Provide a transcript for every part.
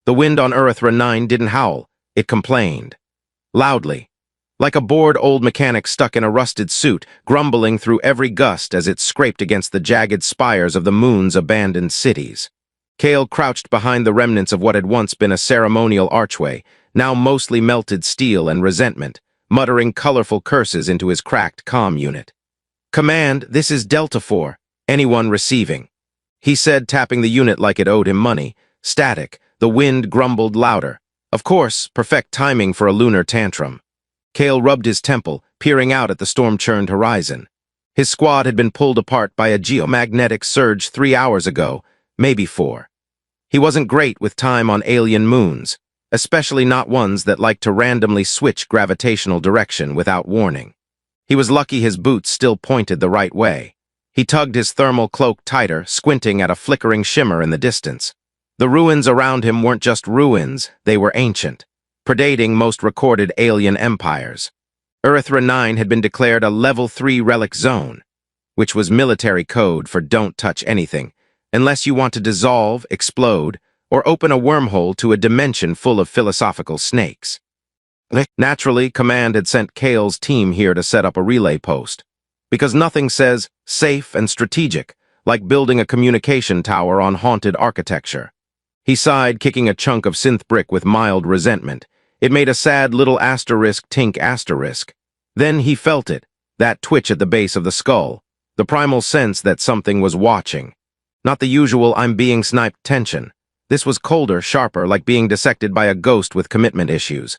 The wind on Earthra 9 didn't howl, it complained. Loudly. Like a bored old mechanic stuck in a rusted suit, grumbling through every gust as it scraped against the jagged spires of the moon's abandoned cities. Kale crouched behind the remnants of what had once been a ceremonial archway, now mostly melted steel and resentment, muttering colorful curses into his cracked comm unit. "Command, this is Delta 4. Anyone receiving?" he said, tapping the unit like it owed him money. Static. The wind grumbled louder. Of course, perfect timing for a lunar tantrum. Kale rubbed his temple, peering out at the storm-churned horizon. His squad had been pulled apart by a geomagnetic surge 3 hours ago, maybe 4. He wasn't great with time on alien moons, especially not ones that liked to randomly switch gravitational direction without warning. He was lucky his boots still pointed the right way. He tugged his thermal cloak tighter, squinting at a flickering shimmer in the distance. The ruins around him weren't just ruins, they were ancient, predating most recorded alien empires. Earthra 9 had been declared a Level 3 relic zone, which was military code for don't touch anything, unless you want to dissolve, explode, or open a wormhole to a dimension full of philosophical snakes. Naturally, Command had sent Kale's team here to set up a relay post, because nothing says safe and strategic like building a communication tower on haunted architecture. He sighed, kicking a chunk of synth brick with mild resentment. It made a sad little asterisk tink asterisk. Then he felt it, that twitch at the base of the skull, the primal sense that something was watching. Not the usual I'm being sniped tension. This was colder, sharper, like being dissected by a ghost with commitment issues.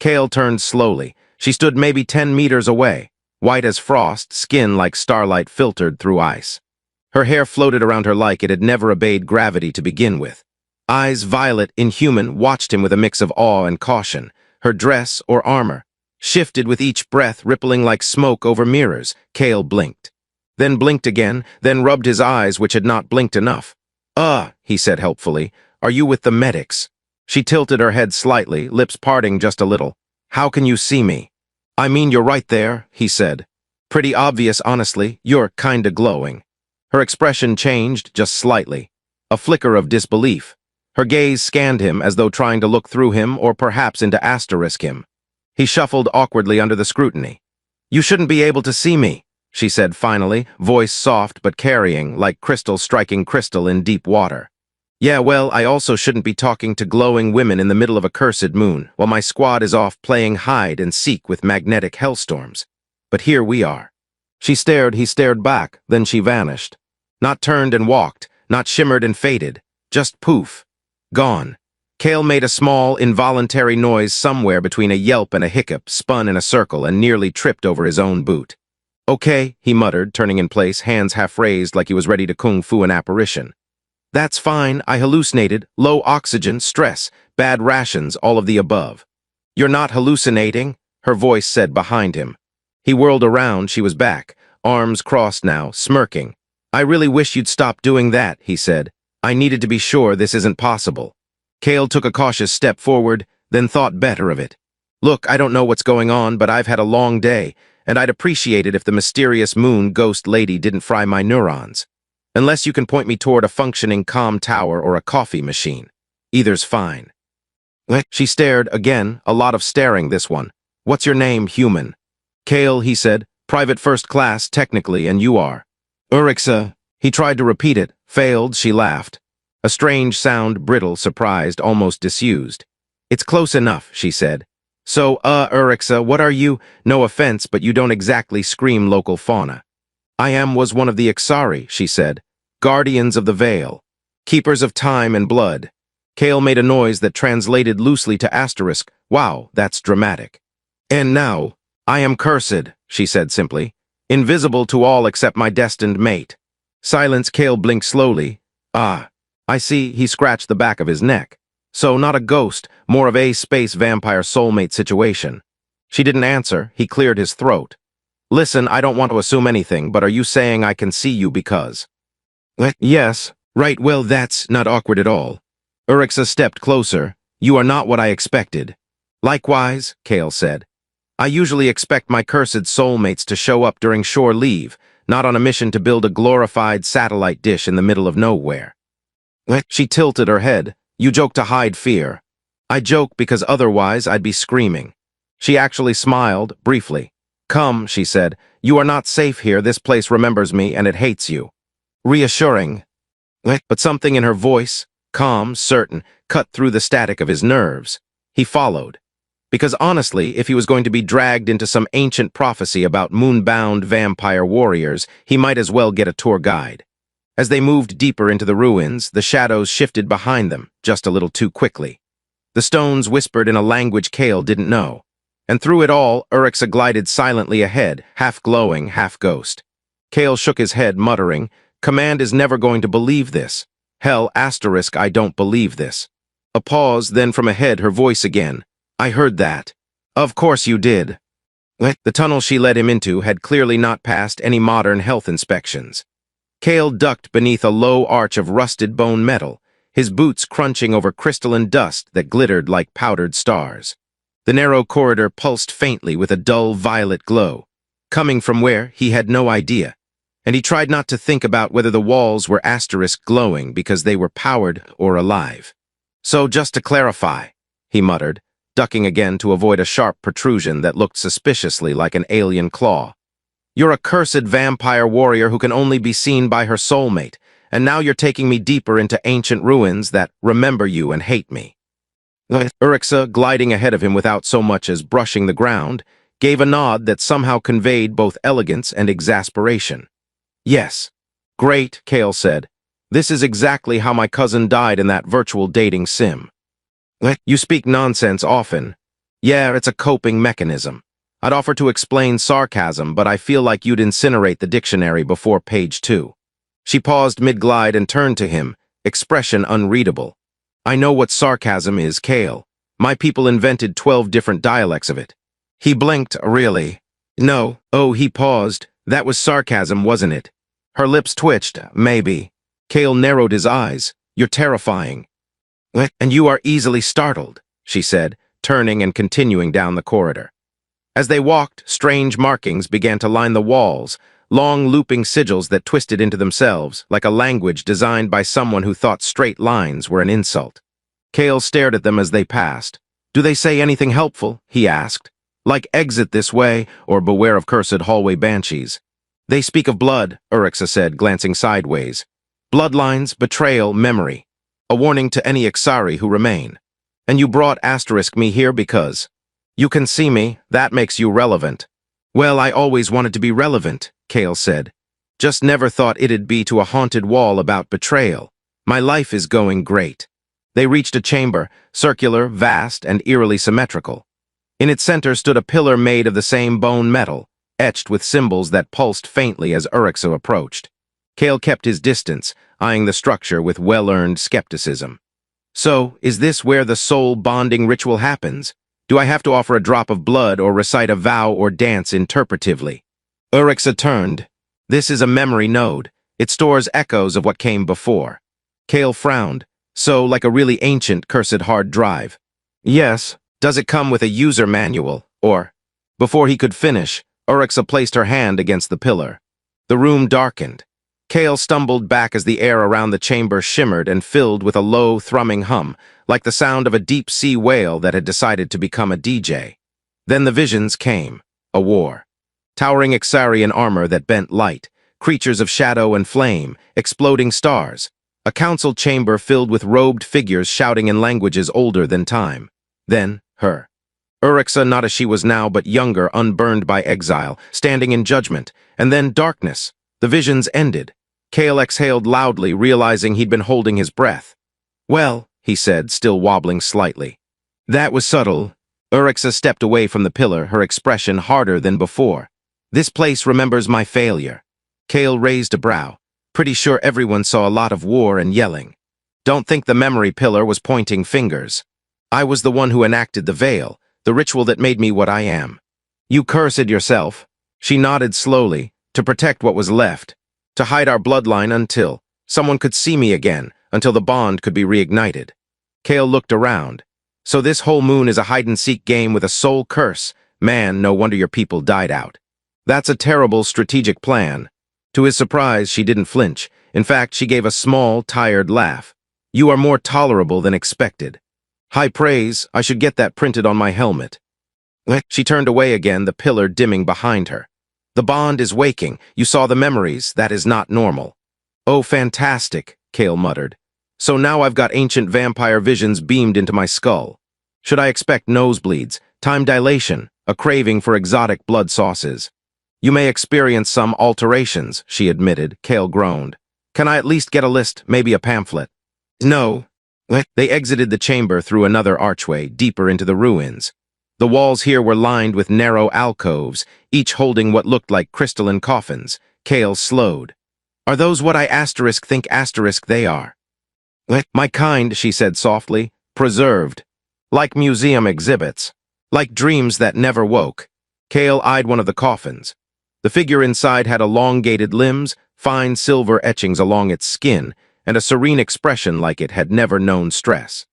Kale turned slowly. She stood maybe 10 meters away, white as frost, skin like starlight filtered through ice. Her hair floated around her like it had never obeyed gravity to begin with. Eyes violet, inhuman, watched him with a mix of awe and caution. Her dress, or armor, shifted with each breath, rippling like smoke over mirrors. Kale blinked. Then blinked again, then rubbed his eyes, which had not blinked enough. He said helpfully. "Are you with the medics?" She tilted her head slightly, lips parting just a little. "How can you see me?" "I mean, you're right there," he said. "Pretty obvious, honestly. You're kinda glowing." Her expression changed just slightly. A flicker of disbelief. Her gaze scanned him as though trying to look through him or perhaps into asterisk him. He shuffled awkwardly under the scrutiny. "You shouldn't be able to see me," she said finally, voice soft but carrying, like crystal striking crystal in deep water. "Yeah, well, I also shouldn't be talking to glowing women in the middle of a cursed moon, while my squad is off playing hide and seek with magnetic hellstorms. But here we are." She stared, he stared back, then she vanished. Not turned and walked, not shimmered and faded, just poof. Gone. Kale made a small, involuntary noise somewhere between a yelp and a hiccup, spun in a circle, and nearly tripped over his own boot. "Okay," he muttered, turning in place, hands half raised like he was ready to kung fu an apparition. "That's fine, I hallucinated, low oxygen, stress, bad rations, all of the above." "You're not hallucinating," her voice said behind him. He whirled around, she was back, arms crossed now, smirking. "I really wish you'd stop doing that," he said. "I needed to be sure this isn't possible." Kale took a cautious step forward, then thought better of it. "Look, I don't know what's going on, but I've had a long day, and I'd appreciate it if the mysterious moon ghost lady didn't fry my neurons. Unless you can point me toward a functioning comm tower or a coffee machine. Either's fine." She stared again, a lot of staring this one. "What's your name, human?" "Kale," he said. "Private first class, technically, and you are?" "Urixa." He tried to repeat it, failed, she laughed. A strange sound, brittle, surprised, almost disused. "It's close enough," she said. "So, Urixa, what are you? No offense, but you don't exactly scream local fauna." Was one of the Ixari," she said. "Guardians of the Veil. Keepers of time and blood." Kale made a noise that translated loosely to asterisk. "Wow, that's dramatic." "And now, I am cursed," she said simply. "Invisible to all except my destined mate." Silence. Kale blinked slowly. "Ah, I see," he scratched the back of his neck. "So not a ghost, more of a space vampire soulmate situation." She didn't answer. He cleared his throat. "Listen, I don't want to assume anything, but are you saying I can see you because—" "Yes. Right, well, that's not awkward at all." Urixa stepped closer. "You are not what I expected." "Likewise," Kale said. "I usually expect my cursed soulmates to show up during shore leave, not on a mission to build a glorified satellite dish in the middle of nowhere." She tilted her head. You joke to hide fear. I joke because otherwise I'd be screaming. She actually smiled, briefly. Come, she said. You are not safe here. This place remembers me and it hates you. Reassuring. But something in her voice, calm, certain, cut through the static of his nerves. He followed. Because honestly, if he was going to be dragged into some ancient prophecy about moon-bound vampire warriors, he might as well get a tour guide. As they moved deeper into the ruins, the shadows shifted behind them, just a little too quickly. The stones whispered in a language Cale didn't know. And through it all, Urixa glided silently ahead, half glowing, half ghost. Cale shook his head, muttering, Command is never going to believe this. Hell, asterisk, I don't believe this. A pause, then from ahead, her voice again. I heard that. Of course you did. The tunnel she led him into had clearly not passed any modern health inspections. Cale ducked beneath a low arch of rusted bone metal, his boots crunching over crystalline dust that glittered like powdered stars. The narrow corridor pulsed faintly with a dull violet glow, coming from where he had no idea, and he tried not to think about whether the walls were asterisk glowing because they were powered or alive. So just to clarify, he muttered, ducking again to avoid a sharp protrusion that looked suspiciously like an alien claw. You're a cursed vampire warrior who can only be seen by her soulmate, and now you're taking me deeper into ancient ruins that remember you and hate me. Urixa, gliding ahead of him without so much as brushing the ground, gave a nod that somehow conveyed both elegance and exasperation. Yes. Great, Cale said. This is exactly how my cousin died in that virtual dating sim. You speak nonsense often. Yeah, it's a coping mechanism. I'd offer to explain sarcasm, but I feel like you'd incinerate the dictionary before page 2. She paused mid-glide and turned to him, expression unreadable. I know what sarcasm is, Cale. My people invented 12 different dialects of it. He blinked, really. No, oh, he paused. That was sarcasm, wasn't it? Her lips twitched, maybe. Cale narrowed his eyes. You're terrifying. And you are easily startled, she said, turning and continuing down the corridor. As they walked, strange markings began to line the walls, long looping sigils that twisted into themselves, like a language designed by someone who thought straight lines were an insult. Cale stared at them as they passed. Do they say anything helpful? He asked. Like exit this way, or beware of cursed hallway banshees. They speak of blood, Urixa said, glancing sideways. Bloodlines, betrayal, memory. A warning to any Ixari who remain. And you brought asterisk me here because you can see me, that makes you relevant. Well, I always wanted to be relevant, Cale said. Just never thought it'd be to a haunted wall about betrayal. My life is going great. They reached a chamber, circular, vast, and eerily symmetrical. In its center stood a pillar made of the same bone metal, etched with symbols that pulsed faintly as Urixa approached. Cale kept his distance, eyeing the structure with well-earned skepticism. So, is this where the soul-bonding ritual happens? Do I have to offer a drop of blood or recite a vow or dance interpretively? Urixa turned. This is a memory node. It stores echoes of what came before. Cale frowned. So, like a really ancient, cursed hard drive. Yes. Does it come with a user manual, or? Before he could finish, Urixa placed her hand against the pillar. The room darkened. Cale stumbled back as the air around the chamber shimmered and filled with a low, thrumming hum, like the sound of a deep-sea whale that had decided to become a DJ. Then the visions came. A war. Towering Ixari in armor that bent light, creatures of shadow and flame, exploding stars. A council chamber filled with robed figures shouting in languages older than time. Then, her. Urixa, not as she was now, but younger, unburned by exile, standing in judgment, and then darkness. The visions ended. Cale exhaled loudly, realizing he'd been holding his breath. Well, he said, still wobbling slightly. That was subtle. Urixa stepped away from the pillar, her expression harder than before. This place remembers my failure. Cale raised a brow. Pretty sure everyone saw a lot of war and yelling. Don't think the memory pillar was pointing fingers. I was the one who enacted the veil, the ritual that made me what I am. You cursed yourself. She nodded slowly, to protect what was left, to hide our bloodline until someone could see me again, until the bond could be reignited. Cale looked around. So this whole moon is a hide-and-seek game with a soul curse. Man, no wonder your people died out. That's a terrible strategic plan. To his surprise, she didn't flinch. In fact, she gave a small, tired laugh. You are more tolerable than expected. High praise, I should get that printed on my helmet. She turned away again, the pillar dimming behind her. The bond is waking. You saw the memories. That is not normal. Oh, fantastic, Kale muttered. So now I've got ancient vampire visions beamed into my skull. Should I expect nosebleeds, time dilation, a craving for exotic blood sauces? You may experience some alterations, she admitted. Kale groaned. Can I at least get a list, maybe a pamphlet? No. They exited the chamber through another archway, deeper into the ruins. The walls here were lined with narrow alcoves, each holding what looked like crystalline coffins. Kale slowed. Are those what I think they are? My kind, she said softly, preserved. Like museum exhibits. Like dreams that never woke. Kale eyed one of the coffins. The figure inside had elongated limbs, fine silver etchings along its skin, and a serene expression like it had never known stress.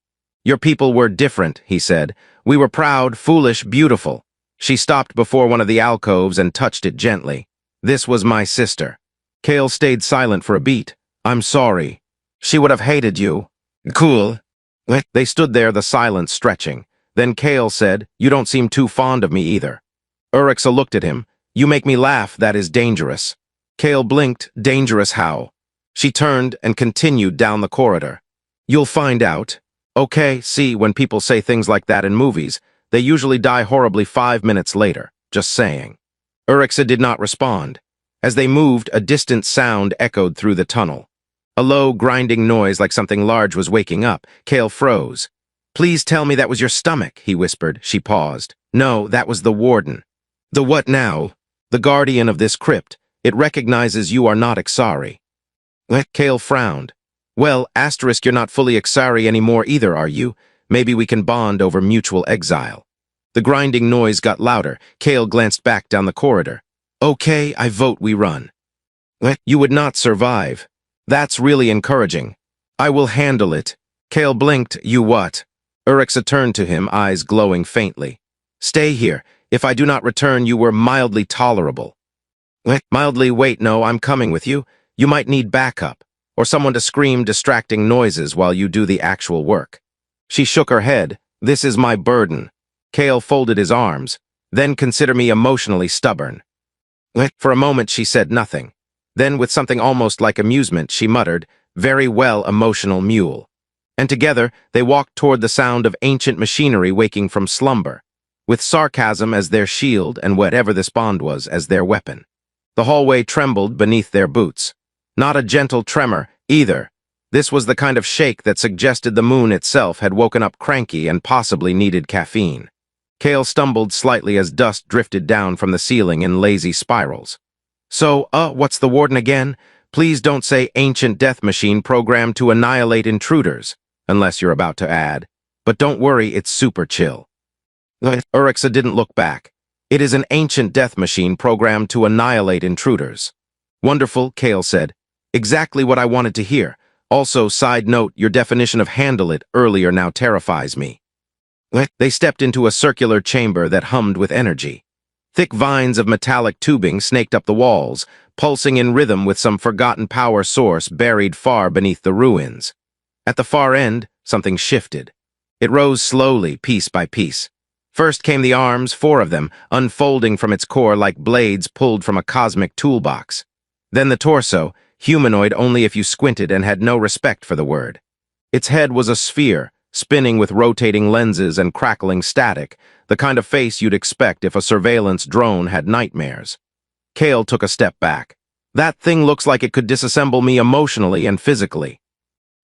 Your people were different, he said. We were proud, foolish, beautiful. She stopped before one of the alcoves and touched it gently. This was my sister. Kale stayed silent for a beat. I'm sorry. She would have hated you. Cool. They stood there, the silence stretching. Then Kale said, You don't seem too fond of me either. Urixa looked at him. You make me laugh, that is dangerous. Kale blinked. Dangerous how? She turned and continued down the corridor. You'll find out. Okay, see, when people say things like that in movies, they usually die horribly 5 minutes later. Just saying. Urixa did not respond. As they moved, a distant sound echoed through the tunnel. A low, grinding noise like something large was waking up. Kale froze. Please tell me that was your stomach, he whispered. She paused. No, that was the warden. The what now? The guardian of this crypt. It recognizes you are not Ixari. Kale frowned. Well, asterisk, you're not fully Ixari anymore either, are you? Maybe we can bond over mutual exile. The grinding noise got louder. Kale glanced back down the corridor. Okay, I vote we run. You would not survive. That's really encouraging. I will handle it. Kale blinked. You what? Urixa turned to him, eyes glowing faintly. Stay here. If I do not return, you were mildly tolerable. Mildly, wait, no, I'm coming with you. You might need backup, or someone to scream distracting noises while you do the actual work. She shook her head. This is my burden. Kale folded his arms. Then consider me emotionally stubborn. For a moment she said nothing. Then, with something almost like amusement, she muttered, Very well, emotional mule. And together, they walked toward the sound of ancient machinery waking from slumber, with sarcasm as their shield and whatever this bond was as their weapon. The hallway trembled beneath their boots. Not a gentle tremor, either. This was the kind of shake that suggested the moon itself had woken up cranky and possibly needed caffeine. Kale stumbled slightly as dust drifted down from the ceiling in lazy spirals. So, what's the warden again? Please don't say ancient death machine programmed to annihilate intruders, unless you're about to add. But don't worry, it's super chill. Urixa didn't look back. It is an ancient death machine programmed to annihilate intruders. Wonderful, Kale said. Exactly what I wanted to hear. Also, side note, your definition of handle it earlier now terrifies me. They stepped into a circular chamber that hummed with energy. Thick vines of metallic tubing snaked up the walls, pulsing in rhythm with some forgotten power source buried far beneath the ruins. At the far end, something shifted. It rose slowly, piece by piece. First came the arms, 4 of them, unfolding from its core like blades pulled from a cosmic toolbox. Then the torso, humanoid only if you squinted and had no respect for the word. Its head was a sphere, spinning with rotating lenses and crackling static, the kind of face you'd expect if a surveillance drone had nightmares. Kale took a step back. That thing looks like it could disassemble me emotionally and physically.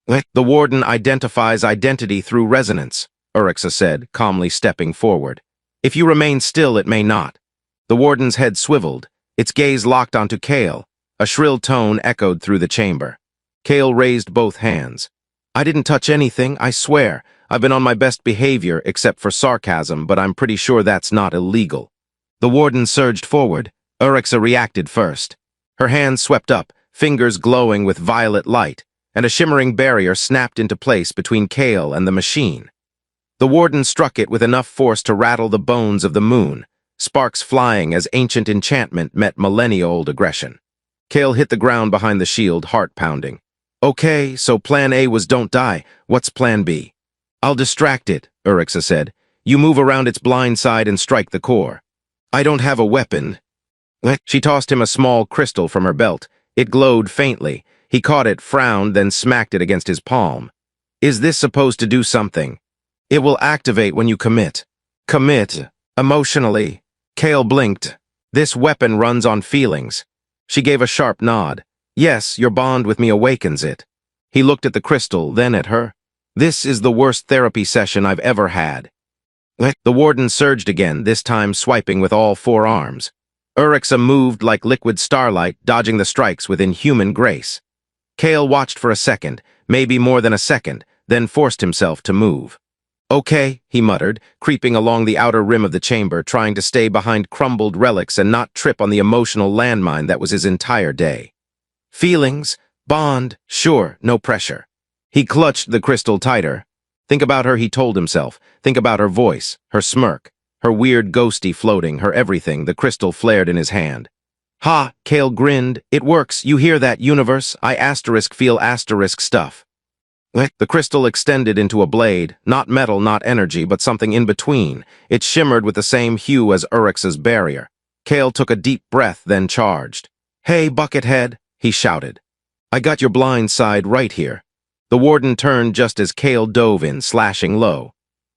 The warden identifies identity through resonance, Urixa said, calmly stepping forward. If you remain still, it may not. The warden's head swiveled, its gaze locked onto Kale. A shrill tone echoed through the chamber. Kale raised both hands. I didn't touch anything, I swear. I've been on my best behavior, except for sarcasm, but I'm pretty sure that's not illegal. The warden surged forward. Urixa reacted first. Her hands swept up, fingers glowing with violet light, and a shimmering barrier snapped into place between Kale and the machine. The warden struck it with enough force to rattle the bones of the moon, sparks flying as ancient enchantment met millennia-old aggression. Kale hit the ground behind the shield, heart pounding. Okay, so plan A was don't die. What's plan B? I'll distract it, Urixa said. You move around its blind side and strike the core. I don't have a weapon. She tossed him a small crystal from her belt. It glowed faintly. He caught it, frowned, then smacked it against his palm. Is this supposed to do something? It will activate when you commit. Commit? Emotionally? Kale blinked. This weapon runs on feelings. She gave a sharp nod. Yes, your bond with me awakens it. He looked at the crystal, then at her. This is the worst therapy session I've ever had. The warden surged again, this time swiping with all four arms. Urixa moved like liquid starlight, dodging the strikes with inhuman grace. Kale watched for a second, maybe more than a second, then forced himself to move. Okay, he muttered, creeping along the outer rim of the chamber, trying to stay behind crumbled relics and not trip on the emotional landmine that was his entire day. Feelings, bond, sure, no pressure. He clutched the crystal tighter. Think about her, he told himself. Think about her voice, her smirk, her weird ghosty floating, her everything. The crystal flared in his hand. Ha, Kale grinned. It works. You hear that, universe? I feel stuff. The crystal extended into a blade, not metal, not energy, but something in between. It shimmered with the same hue as Urix's barrier. Kale took a deep breath, then charged. Hey, Buckethead, he shouted. I got your blind side right here. The warden turned just as Kale dove in, slashing low.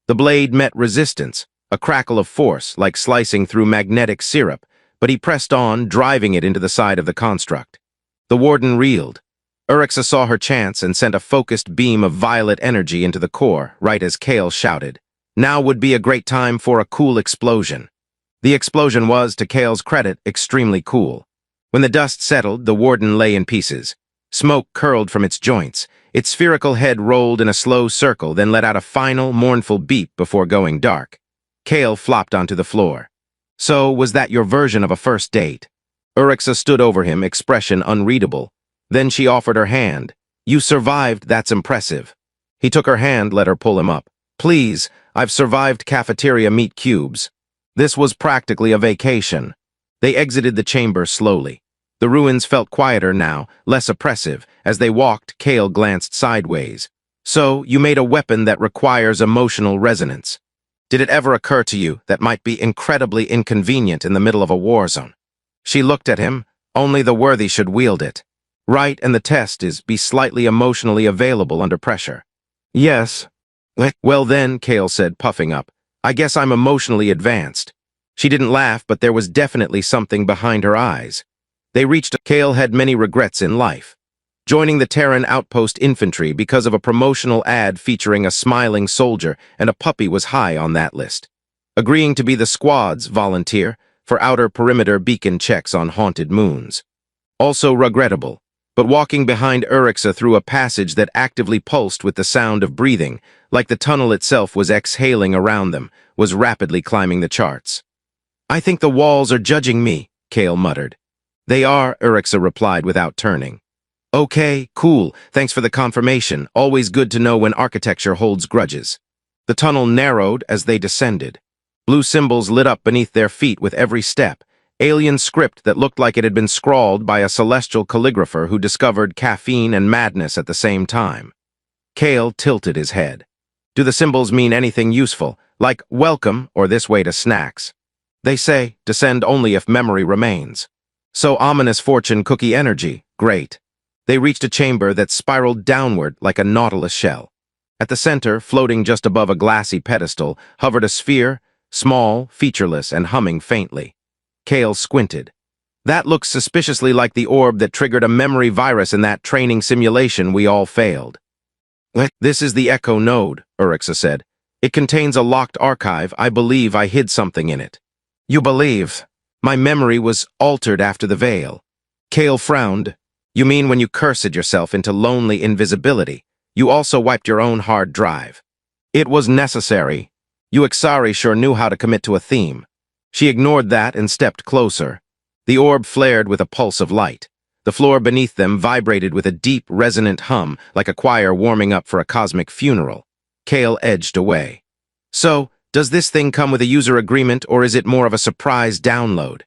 The blade met resistance, a crackle of force, like slicing through magnetic syrup, but he pressed on, driving it into the side of the construct. The warden reeled. Urixa saw her chance and sent a focused beam of violet energy into the core, right as Kale shouted. Now would be a great time for a cool explosion. The explosion was, to Kale's credit, extremely cool. When the dust settled, the warden lay in pieces. Smoke curled from its joints. Its spherical head rolled in a slow circle, then let out a final, mournful beep before going dark. Kale flopped onto the floor. So, was that your version of a first date? Urixa stood over him, expression unreadable. Then she offered her hand. You survived, that's impressive. He took her hand, let her pull him up. Please, I've survived cafeteria meat cubes. This was practically a vacation. They exited the chamber slowly. The ruins felt quieter now, less oppressive. As they walked, Kale glanced sideways. So, you made a weapon that requires emotional resonance. Did it ever occur to you that might be incredibly inconvenient in the middle of a war zone? She looked at him. Only the worthy should wield it. Right, and the test is be slightly emotionally available under pressure. Yes. Well then, Kale said, puffing up, I guess I'm emotionally advanced. She didn't laugh, but there was definitely something behind her eyes. They reached. Kale had many regrets in life. Joining the Terran Outpost Infantry because of a promotional ad featuring a smiling soldier and a puppy was high on that list. Agreeing to be the squad's volunteer for outer perimeter beacon checks on haunted moons. Also regrettable. But walking behind Urixa through a passage that actively pulsed with the sound of breathing, like the tunnel itself was exhaling around them, was rapidly climbing the charts. I think the walls are judging me, Kale muttered. They are, Urixa replied without turning. Okay, cool, thanks for the confirmation. Always good to know when architecture holds grudges. The tunnel narrowed as they descended. Blue symbols lit up beneath their feet with every step. Alien script that looked like it had been scrawled by a celestial calligrapher who discovered caffeine and madness at the same time. Kale tilted his head. Do the symbols mean anything useful, like welcome or this way to snacks? They say, descend only if memory remains. So ominous fortune cookie energy, great. They reached a chamber that spiraled downward like a nautilus shell. At the center, floating just above a glassy pedestal, hovered a sphere, small, featureless, and humming faintly. Kale squinted. That looks suspiciously like the orb that triggered a memory virus in that training simulation we all failed. This is the Echo node, Urixa said. It contains a locked archive. I believe I hid something in it. You believe? My memory was altered after the veil. Kale frowned. You mean when you cursed yourself into lonely invisibility, you also wiped your own hard drive? It was necessary. You Ixari sure knew how to commit to a theme. She ignored that and stepped closer. The orb flared with a pulse of light. The floor beneath them vibrated with a deep, resonant hum, like a choir warming up for a cosmic funeral. Kale edged away. So, does this thing come with a user agreement, or is it more of a surprise download?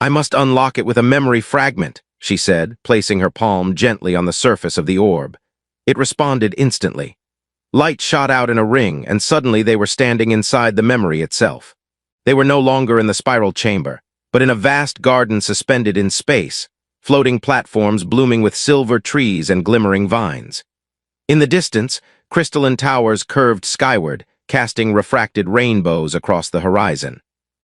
I must unlock it with a memory fragment, she said, placing her palm gently on the surface of the orb. It responded instantly. Light shot out in a ring, and suddenly they were standing inside the memory itself. They were no longer in the spiral chamber, but in a vast garden suspended in space, floating platforms blooming with silver trees and glimmering vines. In the distance, crystalline towers curved skyward, casting refracted rainbows across the horizon.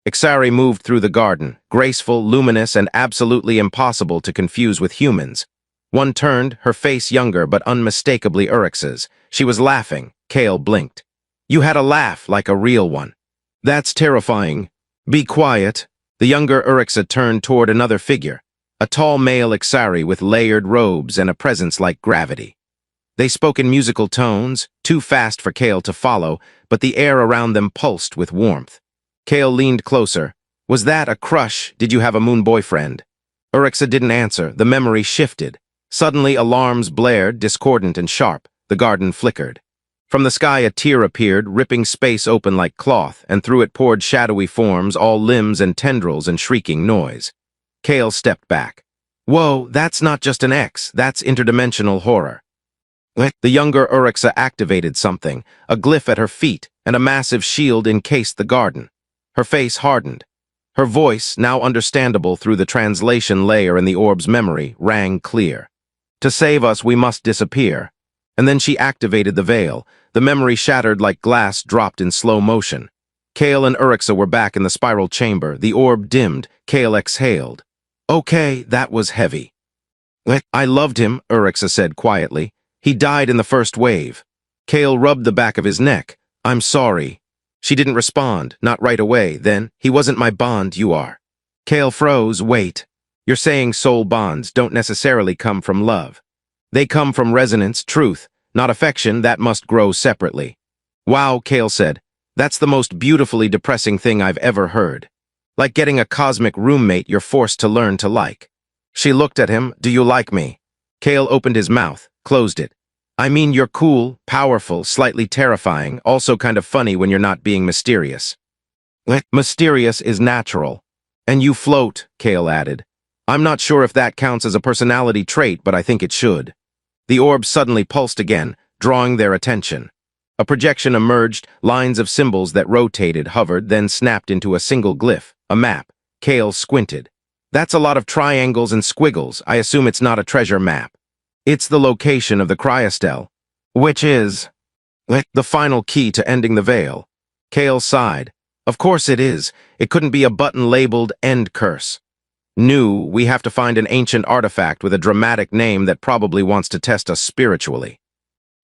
Ixari moved through the garden, graceful, luminous, and absolutely impossible to confuse with humans. One turned, her face younger but unmistakably Uryx's. She was laughing. Kale blinked. You had a laugh like a real one. That's terrifying. Be quiet. The younger Uryxa turned toward another figure, a tall male Ixari with layered robes and a presence like gravity. They spoke in musical tones, too fast for Kale to follow, but the air around them pulsed with warmth. Kale leaned closer. Was that a crush? Did you have a moon boyfriend? Uryxa didn't answer. The memory shifted. Suddenly alarms blared, discordant and sharp. The garden flickered. From the sky a tear appeared, ripping space open like cloth, and through it poured shadowy forms, all limbs and tendrils and shrieking noise. Kale stepped back. Whoa, that's not just an X, that's interdimensional horror. The younger Uryxa activated something, a glyph at her feet, and a massive shield encased the garden. Her face hardened. Her voice, now understandable through the translation layer in the orb's memory, rang clear. To save us, we must disappear. And then she activated the veil. The memory shattered like glass dropped in slow motion. Kale and Uryxa were back in the spiral chamber. The orb dimmed. Kale exhaled. Okay, that was heavy. I loved him, Uryxa said quietly. He died in the first wave. Kale rubbed the back of his neck. I'm sorry. She didn't respond, not right away. Then, he wasn't my bond, you are. Kale froze. Wait. You're saying soul bonds don't necessarily come from love. They come from resonance, truth, not affection. That must grow separately. Wow, Kale said. That's the most beautifully depressing thing I've ever heard. Like getting a cosmic roommate you're forced to learn to like. She looked at him. Do you like me? Kale opened his mouth, closed it. I mean, you're cool, powerful, slightly terrifying, also kind of funny when you're not being mysterious. Mysterious is natural. And you float, Kale added. I'm not sure if that counts as a personality trait, but I think it should. The orb suddenly pulsed again, drawing their attention. A projection emerged, lines of symbols that rotated, hovered, then snapped into a single glyph, a map. Kale squinted. That's a lot of triangles and squiggles. I assume it's not a treasure map. It's the location of the cryostel, which is the final key to ending the veil. Kale sighed. Of course it is. It couldn't be a button labeled End Curse. We have to find an ancient artifact with a dramatic name that probably wants to test us spiritually.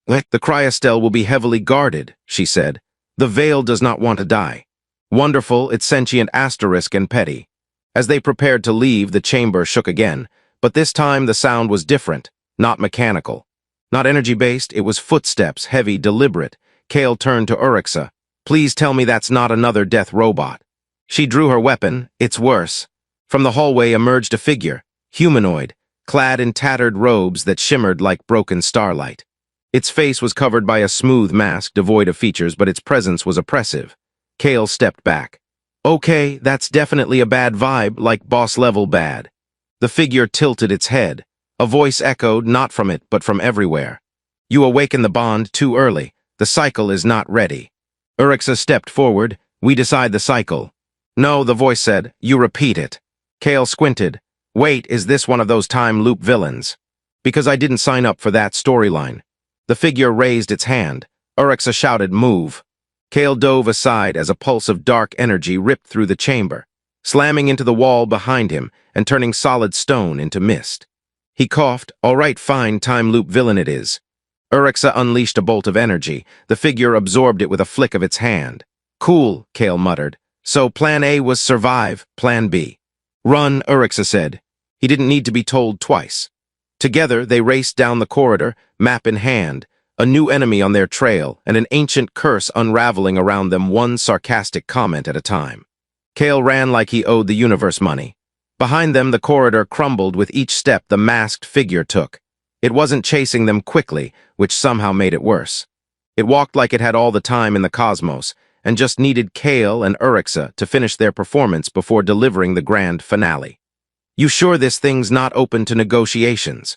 The cryostel will be heavily guarded, she said. The veil does not want to die. Wonderful, it's sentient, asterisk and petty. As they prepared to leave, the chamber shook again, but this time the sound was different. Not mechanical. Not energy-based, it was footsteps, heavy, deliberate. Kale turned to Uryxa. Please tell me that's not another death robot. She drew her weapon. It's worse. From the hallway emerged a figure, humanoid, clad in tattered robes that shimmered like broken starlight. Its face was covered by a smooth mask, devoid of features, but its presence was oppressive. Kale stepped back. Okay, that's definitely a bad vibe, like boss-level bad. The figure tilted its head. A voice echoed, not from it, but from everywhere. You awaken the bond too early. The cycle is not ready. Uryxa stepped forward. We decide the cycle. No, the voice said. You repeat it. Kale squinted. Wait, is this one of those time loop villains? Because I didn't sign up for that storyline. The figure raised its hand. Uryxa shouted, move. Kale dove aside as a pulse of dark energy ripped through the chamber, slamming into the wall behind him and turning solid stone into mist. He coughed. All right, fine, time loop villain it is. Uryxa unleashed a bolt of energy. The figure absorbed it with a flick of its hand. Cool, Kale muttered. So plan A was survive, plan B. Run, Uryxa said. He didn't need to be told twice. Together, they raced down the corridor, map in hand, a new enemy on their trail, and an ancient curse unraveling around them, one sarcastic comment at a time. Kale ran like he owed the universe money. Behind them, the corridor crumbled with each step the masked figure took. It wasn't chasing them quickly, which somehow made it worse. It walked like it had all the time in the cosmos, and just needed Kale and Uryxa to finish their performance before delivering the grand finale. You sure this thing's not open to negotiations?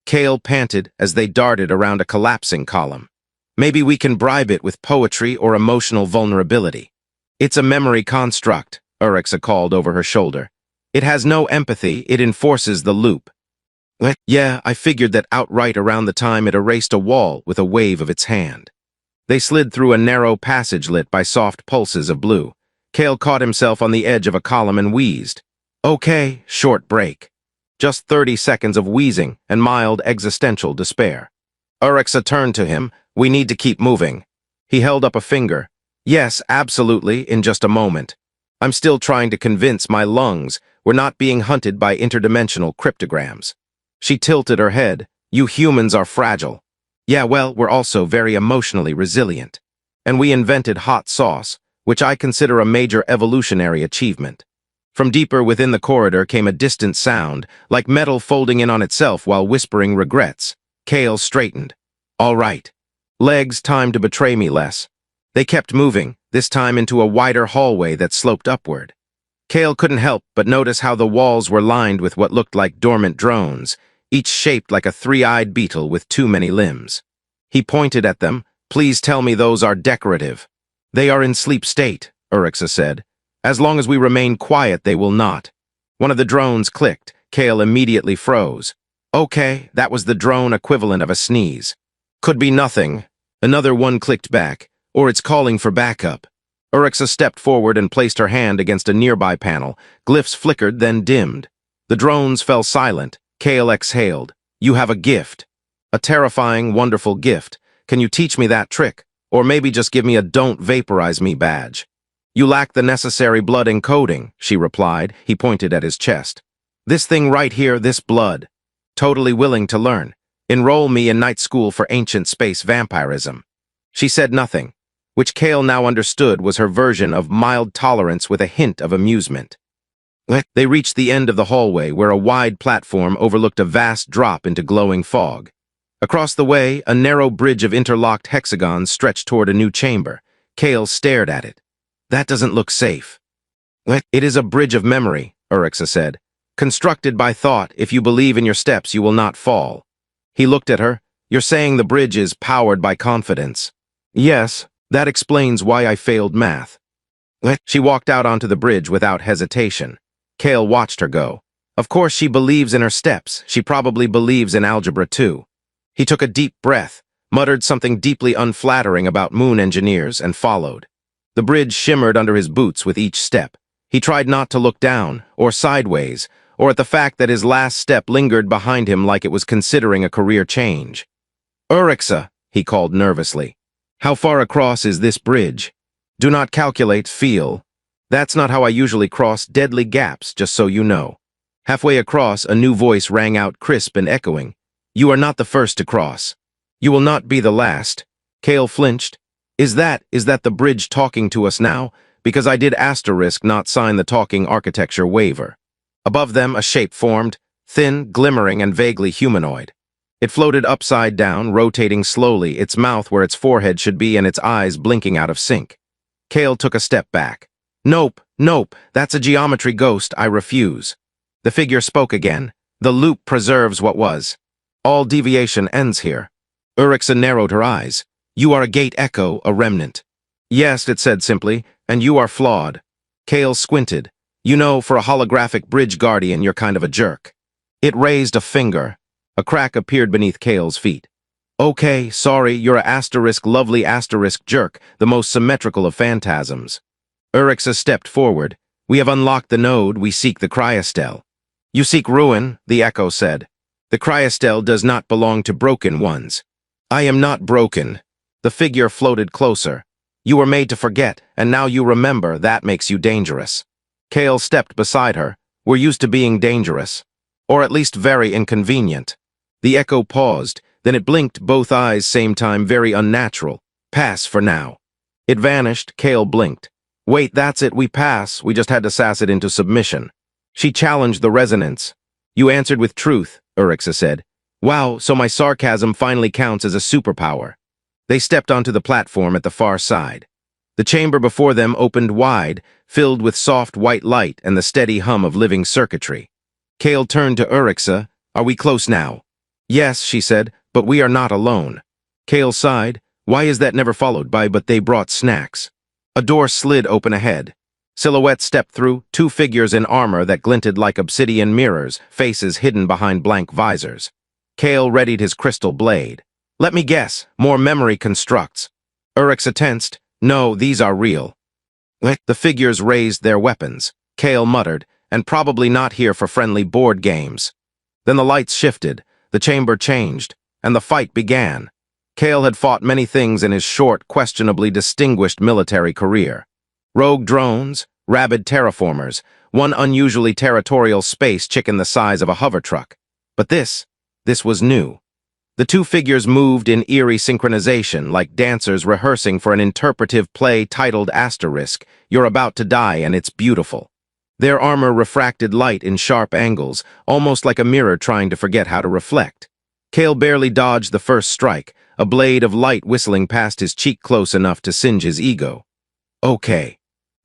Kale panted as they darted around a collapsing column. Maybe we can bribe it with poetry or emotional vulnerability. It's a memory construct, Urixa called over her shoulder. It has no empathy, it enforces the loop. Yeah, I figured that outright around the time it erased a wall with a wave of its hand. They slid through a narrow passage lit by soft pulses of blue. Kale caught himself on the edge of a column and wheezed. Okay, short break. Just 30 seconds of wheezing and mild existential despair. Urixa turned to him. We need to keep moving. He held up a finger. Yes, absolutely, in just a moment. I'm still trying to convince my lungs we're not being hunted by interdimensional cryptograms. She tilted her head. You humans are fragile. Yeah, well, we're also very emotionally resilient. And we invented hot sauce, which I consider a major evolutionary achievement. From deeper within the corridor came a distant sound, like metal folding in on itself while whispering regrets. Kale straightened. All right. Legs, time to betray me less. They kept moving, this time into a wider hallway that sloped upward. Kale couldn't help but notice how the walls were lined with what looked like dormant drones, each shaped like a three-eyed beetle with too many limbs. He pointed at them. Please tell me those are decorative. They are in sleep state, Urixa said. As long as we remain quiet, they will not. One of the drones clicked. Kale immediately froze. Okay, that was the drone equivalent of a sneeze. Could be nothing. Another one clicked back, or it's calling for backup. Urixa stepped forward and placed her hand against a nearby panel. Glyphs flickered, then dimmed. The drones fell silent. Kale exhaled. You have a gift. A terrifying, wonderful gift. Can you teach me that trick? Or maybe just give me a don't vaporize me badge. You lack the necessary blood encoding, she replied. He pointed at his chest. This thing right here, this blood. Totally willing to learn. Enroll me in night school for ancient space vampirism. She said nothing, which Kale now understood was her version of mild tolerance with a hint of amusement. They reached the end of the hallway where a wide platform overlooked a vast drop into glowing fog. Across the way, a narrow bridge of interlocked hexagons stretched toward a new chamber. Kale stared at it. That doesn't look safe. It is a bridge of memory, Urixa said. Constructed by thought, if you believe in your steps, you will not fall. He looked at her. You're saying the bridge is powered by confidence. Yes, that explains why I failed math. She walked out onto the bridge without hesitation. Kale watched her go. Of course she believes in her steps. She probably believes in algebra too. He took a deep breath, muttered something deeply unflattering about moon engineers, and followed. The bridge shimmered under his boots with each step. He tried not to look down, or sideways, or at the fact that his last step lingered behind him like it was considering a career change. Urixa, he called nervously. How far across is this bridge? Do not calculate, feel. That's not how I usually cross deadly gaps, just so you know. Halfway across, a new voice rang out crisp and echoing. You are not the first to cross. You will not be the last. Kale flinched. Is that the bridge talking to us now? Because I did asterisk not sign the talking architecture waiver. Above them, a shape formed, thin, glimmering, and vaguely humanoid. It floated upside down, rotating slowly, its mouth where its forehead should be and its eyes blinking out of sync. Kale took a step back. Nope, that's a geometry ghost, I refuse. The figure spoke again. The loop preserves what was. All deviation ends here. Urixa narrowed her eyes. You are a gate echo, a remnant. Yes, it said simply, and you are flawed. Kale squinted. You know, for a holographic bridge guardian, you're kind of a jerk. It raised a finger. A crack appeared beneath Kale's feet. Okay, sorry, you're a asterisk lovely asterisk jerk, the most symmetrical of phantasms. Urixa stepped forward. We have unlocked the node, we seek the cryostel. You seek ruin, the echo said. The cryostel does not belong to broken ones. I am not broken. The figure floated closer. You were made to forget, and now you remember. That makes you dangerous. Kale stepped beside her. We're used to being dangerous. Or at least very inconvenient. The echo paused, then it blinked, both eyes same time, very unnatural. Pass for now. It vanished. Kale blinked. Wait, that's it, we pass. We just had to sass it into submission. She challenged the resonance. You answered with truth, Urixa said. Wow, so my sarcasm finally counts as a superpower. They stepped onto the platform at the far side. The chamber before them opened wide, filled with soft white light and the steady hum of living circuitry. Kale turned to Urixa. Are we close now? Yes, she said, but we are not alone. Kale sighed. Why is that never followed by but they brought snacks? A door slid open ahead. Silhouettes stepped through, two figures in armor that glinted like obsidian mirrors, faces hidden behind blank visors. Kale readied his crystal blade. Let me guess, more memory constructs. Urixa tensed. No, these are real. The figures raised their weapons. Kale muttered, and probably not here for friendly board games. Then the lights shifted, the chamber changed, and the fight began. Kale had fought many things in his short, questionably distinguished military career. Rogue drones, rabid terraformers, one unusually territorial space chicken the size of a hover truck. But this was new. The two figures moved in eerie synchronization like dancers rehearsing for an interpretive play titled Asterisk, You're About to Die and It's Beautiful. Their armor refracted light in sharp angles, almost like a mirror trying to forget how to reflect. Kale barely dodged the first strike, a blade of light whistling past his cheek close enough to singe his ego. Okay.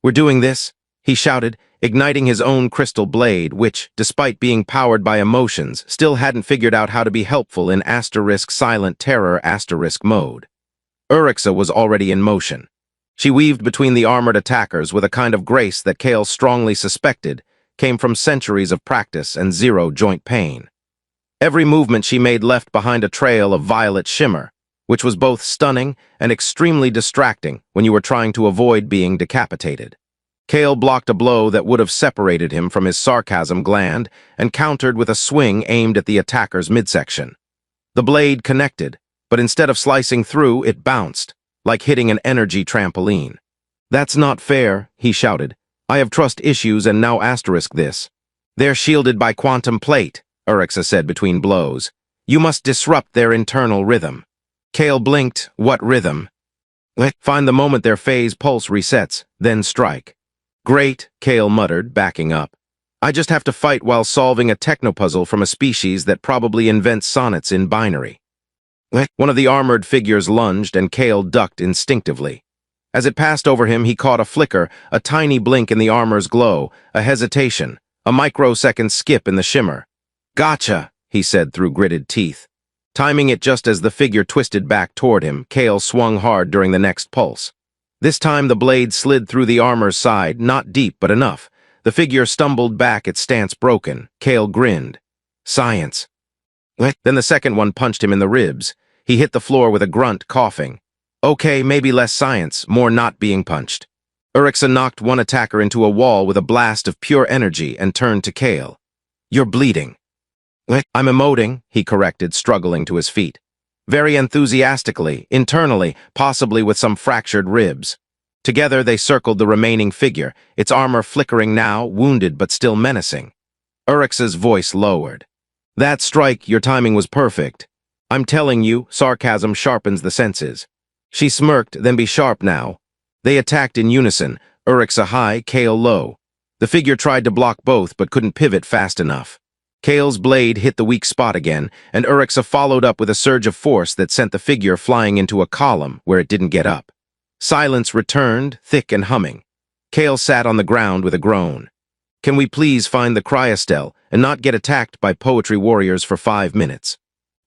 We're doing this, he shouted, igniting his own crystal blade, which, despite being powered by emotions, still hadn't figured out how to be helpful in asterisk silent terror asterisk mode. Urixa was already in motion. She weaved between the armored attackers with a kind of grace that Kale strongly suspected came from centuries of practice and zero joint pain. Every movement she made left behind a trail of violet shimmer, which was both stunning and extremely distracting when you were trying to avoid being decapitated. Kale blocked a blow that would have separated him from his sarcasm gland and countered with a swing aimed at the attacker's midsection. The blade connected, but instead of slicing through, it bounced, like hitting an energy trampoline. That's not fair, he shouted. I have trust issues and now asterisk this. They're shielded by quantum plate, Urixa said between blows. You must disrupt their internal rhythm. Kale blinked. What rhythm? Find the moment their phase pulse resets, then strike. Great, Kale muttered, backing up. I just have to fight while solving a technopuzzle from a species that probably invents sonnets in binary. One of the armored figures lunged and Kale ducked instinctively. As it passed over him, he caught a flicker, a tiny blink in the armor's glow, a hesitation, a microsecond skip in the shimmer. Gotcha, he said through gritted teeth. Timing it just as the figure twisted back toward him, Kale swung hard during the next pulse. This time the blade slid through the armor's side, not deep but enough. The figure stumbled back, its stance broken. Kale grinned. Science. Then the second one punched him in the ribs. He hit the floor with a grunt, coughing. Okay, maybe less science, more not being punched. Urixa knocked one attacker into a wall with a blast of pure energy and turned to Kale. You're bleeding. I'm emoting, he corrected, struggling to his feet. Very enthusiastically, internally, possibly with some fractured ribs. Together they circled the remaining figure, its armor flickering now, wounded but still menacing. Urixa's voice lowered. That strike, your timing was perfect. I'm telling you, sarcasm sharpens the senses. She smirked, then be sharp now. They attacked in unison, Urixa high, Kale low. The figure tried to block both but couldn't pivot fast enough. Kale's blade hit the weak spot again, and Urixa followed up with a surge of force that sent the figure flying into a column where it didn't get up. Silence returned, thick and humming. Kale sat on the ground with a groan. Can we please find the cryostel and not get attacked by poetry warriors for 5 minutes?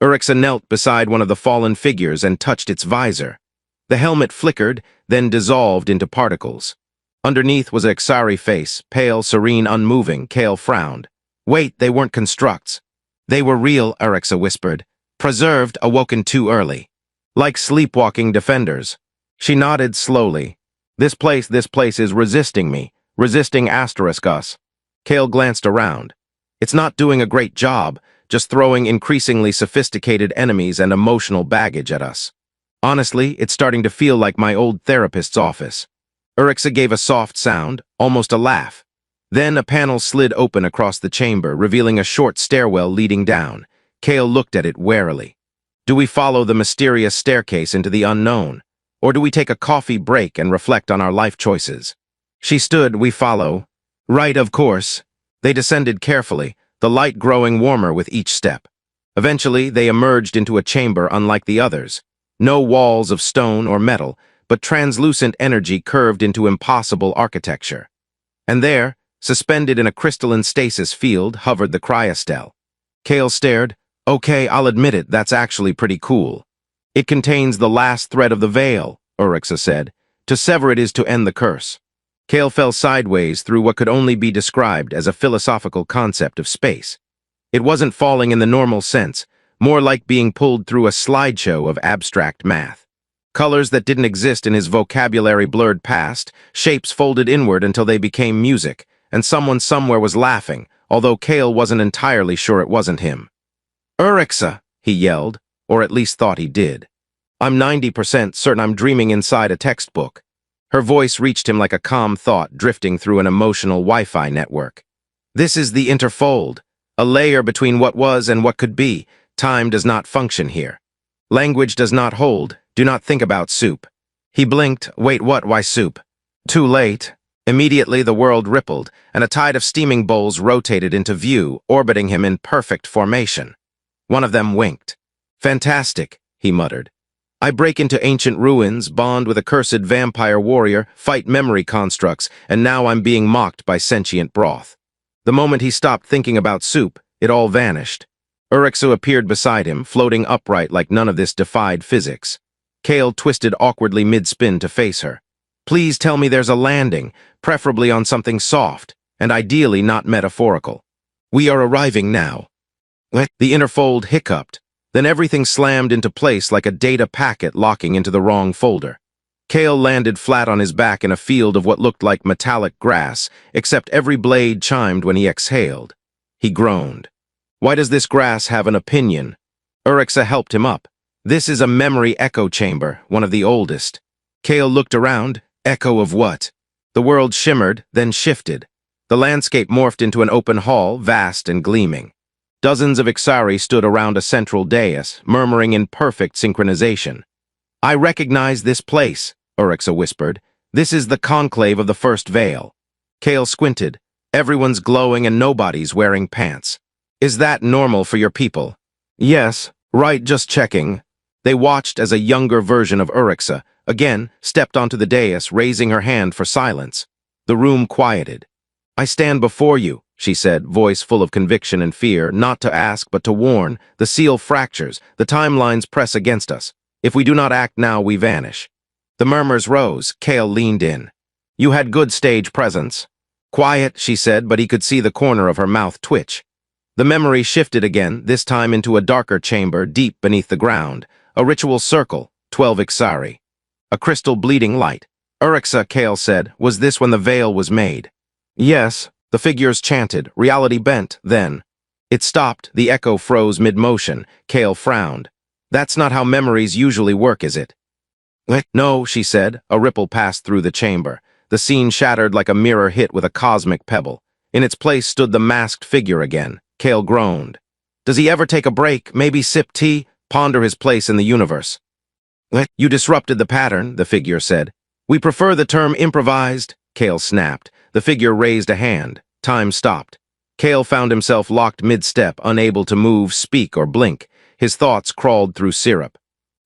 Urixa knelt beside one of the fallen figures and touched its visor. The helmet flickered, then dissolved into particles. Underneath was a Xari face, pale, serene, unmoving. Kale frowned. Wait, they weren't constructs. They were real, Urixa whispered. Preserved, awoken too early. Like sleepwalking defenders. She nodded slowly. This place is resisting me, resisting asterisk us. Kale glanced around. It's not doing a great job, just throwing increasingly sophisticated enemies and emotional baggage at us. Honestly, it's starting to feel like my old therapist's office. Urixa gave a soft sound, almost a laugh. Then a panel slid open across the chamber, revealing a short stairwell leading down. Kale looked at it warily. Do we follow the mysterious staircase into the unknown? Or do we take a coffee break and reflect on our life choices? She stood, we follow. Right, of course. They descended carefully, the light growing warmer with each step. Eventually, they emerged into a chamber unlike the others. No walls of stone or metal, but translucent energy curved into impossible architecture. And there, Suspended in a crystalline stasis field hovered the cryostel. Kale stared. Okay, I'll admit it, that's actually pretty cool. It contains the last thread of the veil, Urixa said. To sever it is to end the curse. Kale fell sideways through what could only be described as a philosophical concept of space. It wasn't falling in the normal sense, more like being pulled through a slideshow of abstract math. Colors that didn't exist in his vocabulary blurred past, shapes folded inward until they became music, and someone somewhere was laughing, although Kale wasn't entirely sure it wasn't him. Urixa, he yelled, or at least thought he did. I'm 90% certain I'm dreaming inside a textbook. Her voice reached him like a calm thought drifting through an emotional Wi-Fi network. This is the interfold, a layer between what was and what could be. Time does not function here. Language does not hold. Do not think about soup. He blinked. Wait, what? Why soup? Too late. Immediately the world rippled, and a tide of steaming bowls rotated into view, orbiting him in perfect formation. One of them winked. Fantastic, he muttered. I break into ancient ruins, bond with a cursed vampire warrior, fight memory constructs, and now I'm being mocked by sentient broth. The moment he stopped thinking about soup, it all vanished. Urixa appeared beside him, floating upright like none of this defied physics. Kale twisted awkwardly mid-spin to face her. Please tell me there's a landing, preferably on something soft, and ideally not metaphorical. We are arriving now. The interfold hiccuped. Then everything slammed into place like a data packet locking into the wrong folder. Kale landed flat on his back in a field of what looked like metallic grass, except every blade chimed when he exhaled. He groaned. Why does this grass have an opinion? Urixa helped him up. This is a memory echo chamber, one of the oldest. Kale looked around. Echo of what? The world shimmered, then shifted. The landscape morphed into an open hall, vast and gleaming. Dozens of Ixari stood around a central dais, murmuring in perfect synchronization. I recognize this place, Urixa whispered. This is the conclave of the first veil. Kale squinted. Everyone's glowing and nobody's wearing pants. Is that normal for your people? Yes, right, just checking. They watched as a younger version of Urixa, again, stepped onto the dais, raising her hand for silence. The room quieted. I stand before you, she said, voice full of conviction and fear, not to ask but to warn. The seal fractures, the timelines press against us. If we do not act now, we vanish. The murmurs rose. Kale leaned in. You had good stage presence. Quiet, she said, but he could see the corner of her mouth twitch. The memory shifted again, this time into a darker chamber deep beneath the ground. A ritual circle, 12 Ixari. A crystal bleeding light. Urixa, Kale said, was this when the veil was made? Yes, the figures chanted, reality bent, then. It stopped, the echo froze mid-motion. Kale frowned. That's not how memories usually work, is it? No, she said. A ripple passed through the chamber. The scene shattered like a mirror hit with a cosmic pebble. In its place stood the masked figure again. Kale groaned. Does he ever take a break, maybe sip tea, ponder his place in the universe? You disrupted the pattern, the figure said. We prefer the term improvised, Kale snapped. The figure raised a hand. Time stopped. Kale found himself locked mid-step, unable to move, speak, or blink. His thoughts crawled through syrup.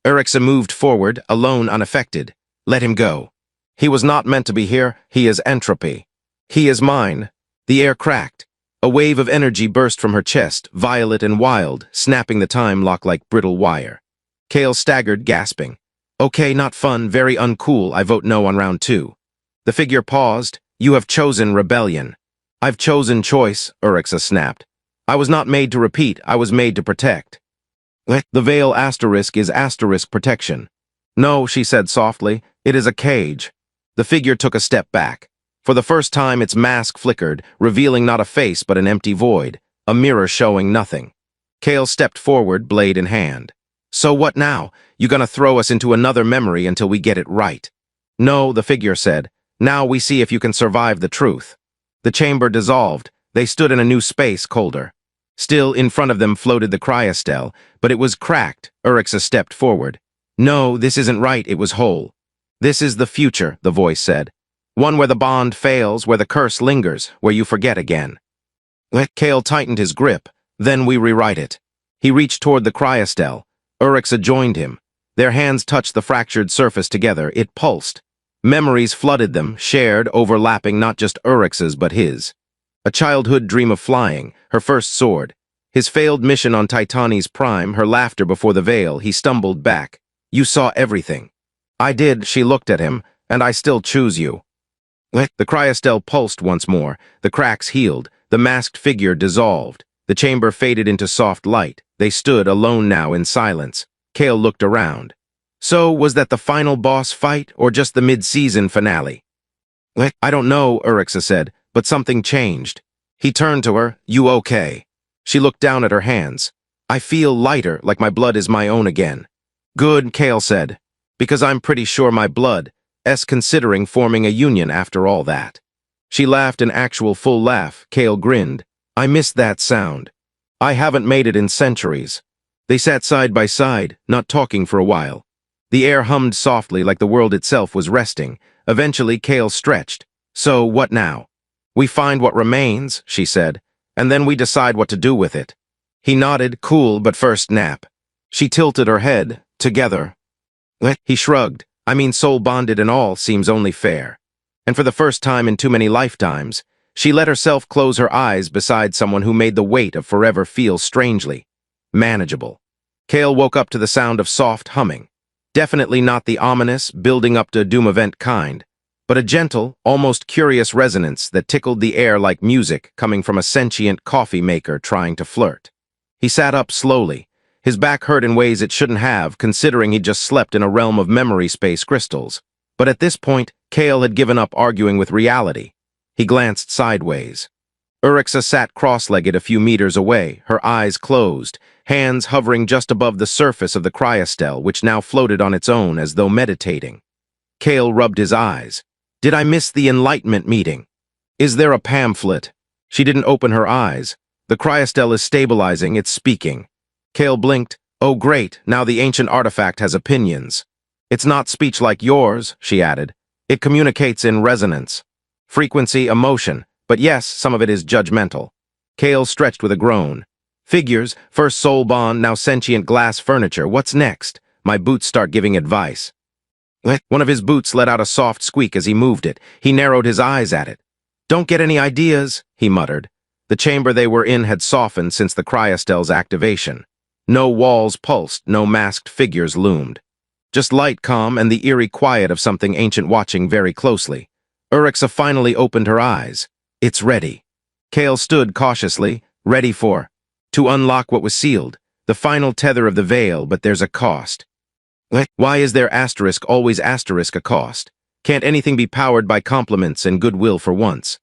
Urixa moved forward, alone, unaffected. Let him go. He was not meant to be here. He is entropy. He is mine. The air cracked. A wave of energy burst from her chest, violet and wild, snapping the time lock like brittle wire. Kale staggered, gasping. Okay, not fun, very uncool. I vote no on round 2. The figure paused. You have chosen rebellion. I've chosen choice, Urixa snapped. I was not made to repeat, I was made to protect. The veil asterisk is asterisk protection. No, she said softly, it is a cage. The figure took a step back. For the first time, its mask flickered, revealing not a face but an empty void, a mirror showing nothing. Kale stepped forward, blade in hand. So what now? You gonna throw us into another memory until we get it right? No, the figure said. Now we see if you can survive the truth. The chamber dissolved. They stood in a new space, colder. Still, in front of them floated the cryostel, but it was cracked. Urixa stepped forward. No, this isn't right, it was whole. This is the future, the voice said. One where the bond fails, where the curse lingers, where you forget again. Kale tightened his grip. Then we rewrite it. He reached toward the cryostel. Urixa joined him. Their hands touched the fractured surface together. It pulsed. Memories flooded them, shared, overlapping not just Urix's but his. A childhood dream of flying, her first sword. His failed mission on Titani's Prime, her laughter before the veil, he stumbled back. You saw everything. I did, she looked at him, and I still choose you. The cryostel pulsed once more, the cracks healed, the masked figure dissolved. The chamber faded into soft light. They stood alone now in silence. Kale looked around. So, was that the final boss fight, or just the mid-season finale? I don't know, Urixa said, but something changed. He turned to her. You okay? She looked down at her hands. I feel lighter, like my blood is my own again. Good, Kale said, because I'm pretty sure my blood, considering forming a union after all that. She laughed an actual full laugh. Kale grinned. I missed that sound. I haven't made it in centuries. They sat side by side, not talking for a while. The air hummed softly like the world itself was resting. Eventually, Kale stretched. So, what now? We find what remains, she said, and then we decide what to do with it. He nodded, cool, but first nap. She tilted her head. Together. He shrugged. I mean, soul-bonded and all seems only fair. And for the first time in too many lifetimes, she let herself close her eyes beside someone who made the weight of forever feel strangely manageable. Kale woke up to the sound of soft humming. Definitely not the ominous, building up to doom event kind, but a gentle, almost curious resonance that tickled the air like music coming from a sentient coffee maker trying to flirt. He sat up slowly. His back hurt in ways it shouldn't have, considering he'd just slept in a realm of memory space crystals. But at this point, Kale had given up arguing with reality. He glanced sideways. Urixa sat cross-legged a few meters away, her eyes closed, hands hovering just above the surface of the cryostel, which now floated on its own as though meditating. Kale rubbed his eyes. Did I miss the Enlightenment meeting? Is there a pamphlet? She didn't open her eyes. The cryostel is stabilizing, it's speaking. Kale blinked. Oh great, now the ancient artifact has opinions. It's not speech like yours, she added. It communicates in resonance. Frequency, emotion, but yes, some of it is judgmental. Kale stretched with a groan. Figures, first soul bond, now sentient glass furniture, what's next? My boots start giving advice. One of his boots let out a soft squeak as he moved it. He narrowed his eyes at it. Don't get any ideas, he muttered. The chamber they were in had softened since the cryostel's activation. No walls pulsed, no masked figures loomed. Just light calm and the eerie quiet of something ancient watching very closely. Urixa finally opened her eyes. It's ready. Kale stood cautiously, ready to unlock what was sealed, the final tether of the veil, but there's a cost. Why is there asterisk always asterisk a cost? Can't anything be powered by compliments and goodwill for once?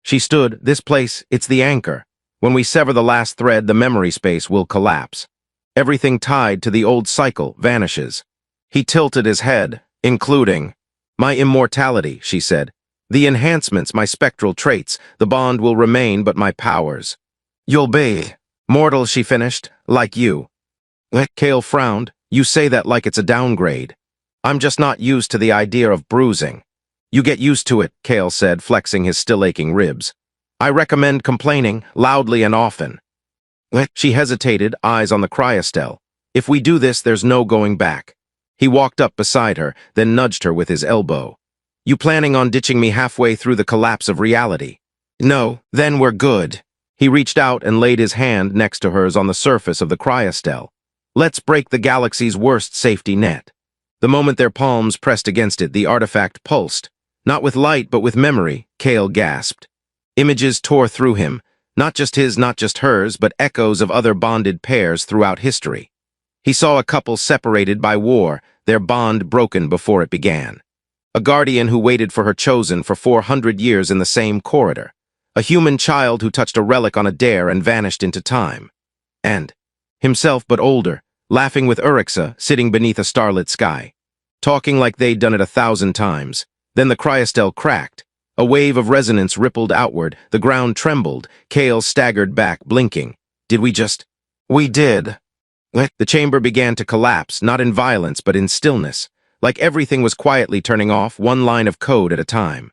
She stood, this place, it's the anchor. When we sever the last thread, the memory space will collapse. Everything tied to the old cycle vanishes. He tilted his head, including my immortality, she said. The enhancements, my spectral traits, the bond will remain, but my powers. You'll be mortal, she finished, like you. Kale frowned. You say that like it's a downgrade. I'm just not used to the idea of bruising. You get used to it, Kale said, flexing his still-aching ribs. I recommend complaining, loudly and often. She hesitated, eyes on the cryostel. If we do this, there's no going back. He walked up beside her, then nudged her with his elbow. You planning on ditching me halfway through the collapse of reality? No, then we're good. He reached out and laid his hand next to hers on the surface of the cryostel. Let's break the galaxy's worst safety net. The moment their palms pressed against it, the artifact pulsed. Not with light, but with memory, Kale gasped. Images tore through him, not just his, not just hers, but echoes of other bonded pairs throughout history. He saw a couple separated by war, their bond broken before it began. A guardian who waited for her chosen for 400 years in the same corridor. A human child who touched a relic on a dare and vanished into time. And himself, but older, laughing with Urixa, sitting beneath a starlit sky. Talking like they'd done it 1,000 times. Then the cryostel cracked. A wave of resonance rippled outward, the ground trembled, Kale staggered back, blinking. Did we just? We did. The chamber began to collapse, not in violence, but in stillness. Like everything was quietly turning off, one line of code at a time.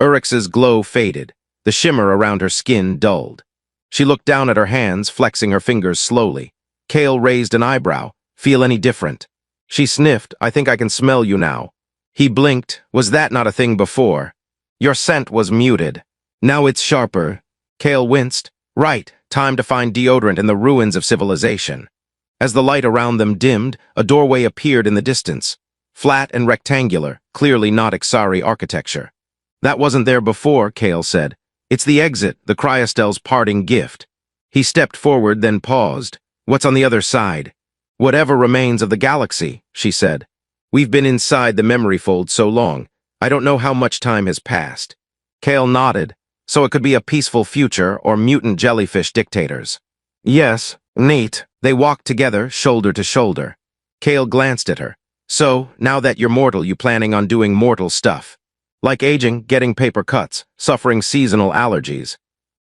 Urixa's glow faded. The shimmer around her skin dulled. She looked down at her hands, flexing her fingers slowly. Kale raised an eyebrow. Feel any different? She sniffed. I think I can smell you now. He blinked. Was that not a thing before? Your scent was muted. Now it's sharper. Kale winced. Right, time to find deodorant in the ruins of civilization. As the light around them dimmed, a doorway appeared in the distance. Flat and rectangular, clearly not Ixari architecture. That wasn't there before, Kale said. It's the exit, the Cryostell's parting gift. He stepped forward, then paused. What's on the other side? Whatever remains of the galaxy, she said. We've been inside the memory fold so long. I don't know how much time has passed. Kale nodded. So it could be a peaceful future or mutant jellyfish dictators. Yes, neat. They walked together, shoulder to shoulder. Kale glanced at her. So, now that you're mortal, you planning on doing mortal stuff? Like aging, getting paper cuts, suffering seasonal allergies.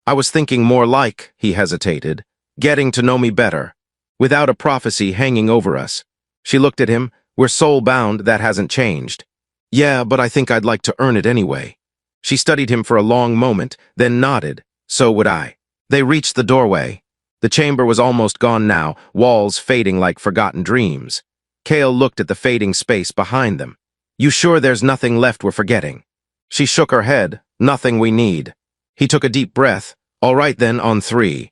I was thinking more like, he hesitated, getting to know me better. Without a prophecy hanging over us. She looked at him. We're soul-bound, that hasn't changed. Yeah, but I think I'd like to earn it anyway. She studied him for a long moment, then nodded. So would I. They reached the doorway. The chamber was almost gone now, walls fading like forgotten dreams. Kale looked at the fading space behind them. You sure there's nothing left we're forgetting? She shook her head. Nothing we need. He took a deep breath. All right then, on 3.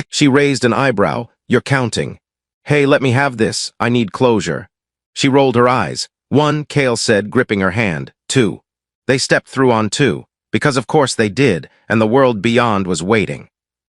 She raised an eyebrow. You're counting. Hey, let me have this. I need closure. She rolled her eyes. 1, Kale said, gripping her hand. 2. They stepped through on 2, because of course they did, and the world beyond was waiting.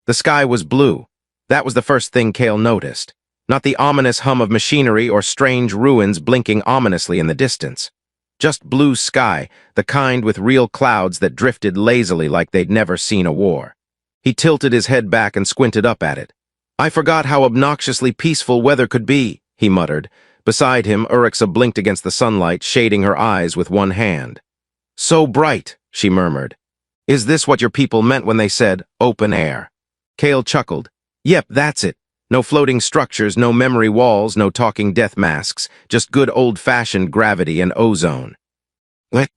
The sky was blue. That was the first thing Kale noticed. Not the ominous hum of machinery or strange ruins blinking ominously in the distance. Just blue sky, the kind with real clouds that drifted lazily like they'd never seen a war. He tilted his head back and squinted up at it. I forgot how obnoxiously peaceful weather could be, he muttered. Beside him, Urixa blinked against the sunlight, shading her eyes with one hand. So bright, she murmured. Is this what your people meant when they said, open air? Kale chuckled. Yep, that's it. No floating structures, no memory walls, no talking death masks, just good old-fashioned gravity and ozone.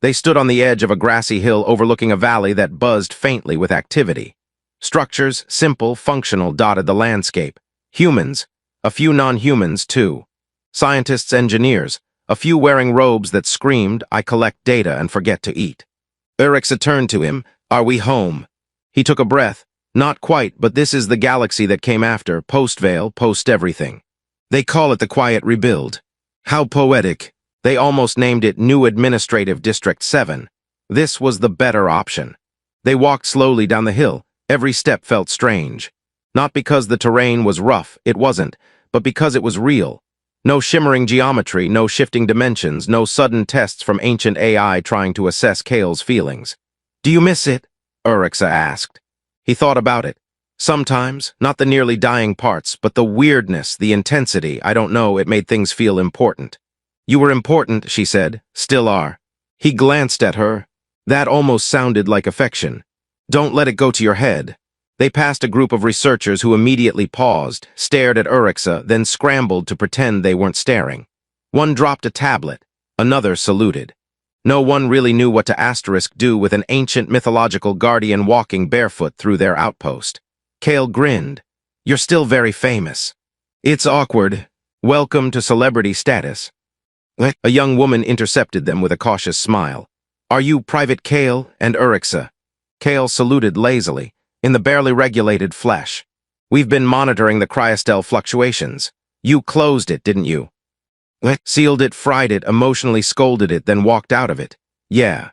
They stood on the edge of a grassy hill overlooking a valley that buzzed faintly with activity. Structures, simple, functional, dotted the landscape. Humans, a few non-humans, too. Scientists, engineers, a few wearing robes that screamed, I collect data and forget to eat. Urixa turned to him. Are we home? He took a breath. Not quite, but this is the galaxy that came after, post-Veil, post-everything. They call it the Quiet Rebuild. How poetic. They almost named it New Administrative District 7. This was the better option. They walked slowly down the hill. Every step felt strange. Not because the terrain was rough, it wasn't, but because it was real. No shimmering geometry, no shifting dimensions, no sudden tests from ancient AI trying to assess Kale's feelings. Do you miss it? Urixa asked. He thought about it. Sometimes, not the nearly dying parts, but the weirdness, the intensity, I don't know, it made things feel important. You were important, she said, still are. He glanced at her. That almost sounded like affection. Don't let it go to your head. They passed a group of researchers who immediately paused, stared at Urixa, then scrambled to pretend they weren't staring. One dropped a tablet. Another saluted. No one really knew what to do with an ancient mythological guardian walking barefoot through their outpost. Kale grinned. You're still very famous. It's awkward. Welcome to celebrity status. A young woman intercepted them with a cautious smile. Are you Private Kale and Urixa? Kale saluted lazily. In the barely regulated flesh. We've been monitoring the Cryostell fluctuations. You closed it, didn't you? Sealed it, fried it, emotionally scolded it, then walked out of it. Yeah.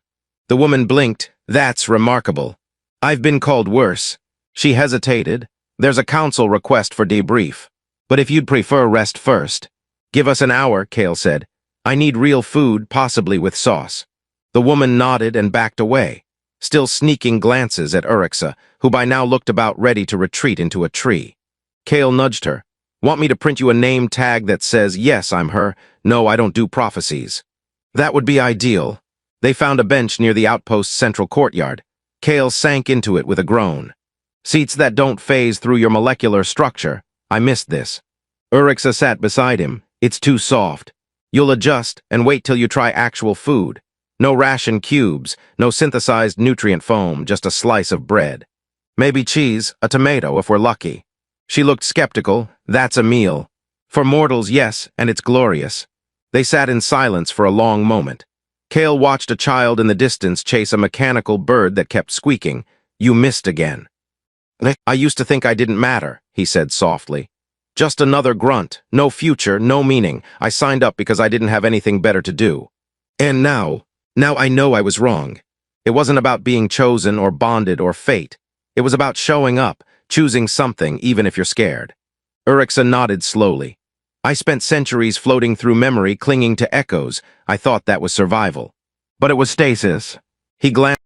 The woman blinked. That's remarkable. I've been called worse. She hesitated. There's a council request for debrief. But if you'd prefer rest first. Give us an hour, Kale said. I need real food, possibly with sauce. The woman nodded and backed away. Still sneaking glances at Urixa, who by now looked about ready to retreat into a tree. Kale nudged her. Want me to print you a name tag that says, yes, I'm her, no, I don't do prophecies? That would be ideal. They found a bench near the outpost's central courtyard. Kale sank into it with a groan. Seats that don't phase through your molecular structure. I missed this. Urixa sat beside him. It's too soft. You'll adjust and wait till you try actual food. No ration cubes, no synthesized nutrient foam, just a slice of bread. Maybe cheese, a tomato if we're lucky. She looked skeptical. That's a meal. For mortals, yes, and it's glorious. They sat in silence for a long moment. Kale watched a child in the distance chase a mechanical bird that kept squeaking. You missed again. I used to think I didn't matter, he said softly. Just another grunt, no future, no meaning. I signed up because I didn't have anything better to do. And now I know I was wrong. It wasn't about being chosen or bonded or fate. It was about showing up, choosing something, even if you're scared. Urixa nodded slowly. I spent centuries floating through memory, clinging to echoes. I thought that was survival. But it was stasis. He glanced